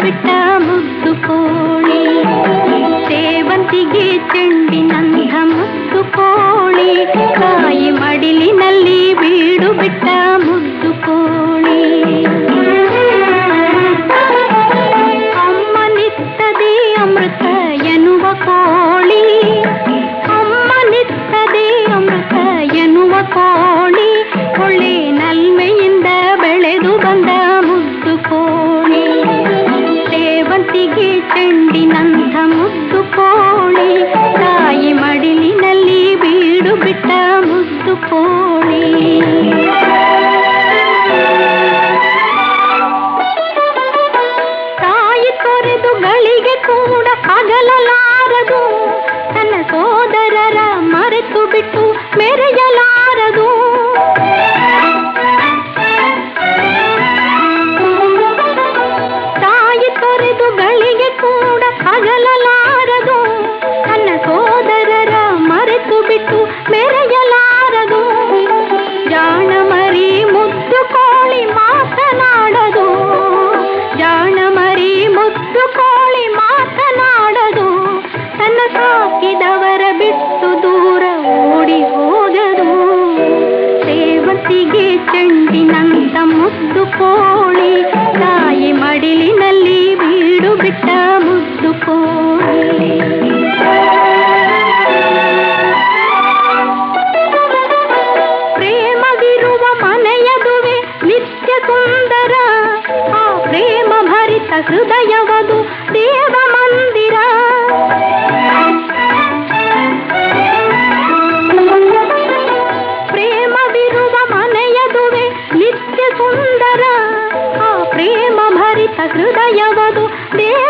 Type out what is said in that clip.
ಬಿಟ್ಟ ಮುದ್ದು ಕೋಳಿ, ಸೇವಂತಿಗೆ ಚೆಂಡಿನಂಥ ಮುದ್ದು ಕೋಳಿ, ಕಾಯಿ ಮಡಿಲಿನಲ್ಲಿ ಬೀಡು ಬಿಟ್ಟ ಮುದ್ದು ಕೋಳಿ. ಅಮ್ಮನಿತ್ತದೆ ಅಮೃತ ಎನ್ನುವ ಕೋಳಿ, ಅಮ್ಮನಿತ್ತದೆ ಅಮೃತ ಎನ್ನುವ ಕೋಳಿ, ಒಳ್ಳೆ ನಲ್ಮೆಯಿಂದ ಬೆಳೆದು ಬಂದ ಮುದ್ದು ಕೋಳಿ, ಸೇವಂತಿಗೆ ಚೆಂಡಿನಂಥ ಮುದ್ದು ಕೋಳಿ, ತಾಯಿ ಮಡಿಲಿನಲ್ಲಿ ಬೀಡು ಬಿಟ್ಟ ಮುದ್ದು ಕೋಳಿ. ತಾಯಿ ತೊರೆದು ಗಳಿಗೆ ಕೂಡ ಅಗಲಲಾರದು, ತನ್ನ ಸೋದರರ ಮರೆತು ಬಿಟ್ಟು ಮೆರೆಯಲಾರದು. ತಾಯಿ ತೊರೆದು ಗಳಿಗೆ ಕೂಡ ಅಗಲಲಾರದು, ತನ್ನ ಸೋದರರ ಮರೆತು ಬಿಟ್ಟು ಮೆರೆಯಲಾರದು. ಜಾಣ ಮರಿ ಮುದ್ದು ಕೋಳಿ ಮಾತನಾಡದು, ಜಾಣ ಮರಿ ಮುದ್ದು ಕೋಳಿ ಮಾತನಾಡದು, ತನ್ನ ಸಾಕಿದವರ ಬಿಟ್ಟು ದೂರ ಓಡಿ ಹೋಗದು. ಸೇವಂತಿಗೆ ಚೆಂಡಿನಂಥ ಮುದ್ದು ಕೋಳಿ, ತಾಯಿ ಮಡಿಲಿನಲ್ಲಿ ಬೀಡು ಬಿಟ್ಟ ಮುದ್ದು ಕೋಳಿ. ಪ್ರೇಮವಿರುವ ಮನೆಯದುವೆ ನಿತ್ಯ ಸುಂದರ, ಆ ಪ್ರೇಮ ಭರಿತ ಹೃದಯವದು ದೇವ ಮಂದಿರ. ಪ್ರೇಮವಿರುವ ಮನೆಯದುವೆ ನಿತ್ಯ ಸುಂದರ, ಆ ಪ್ರೇಮ ಭರಿತ ಹೃದಯವದು ದೇವ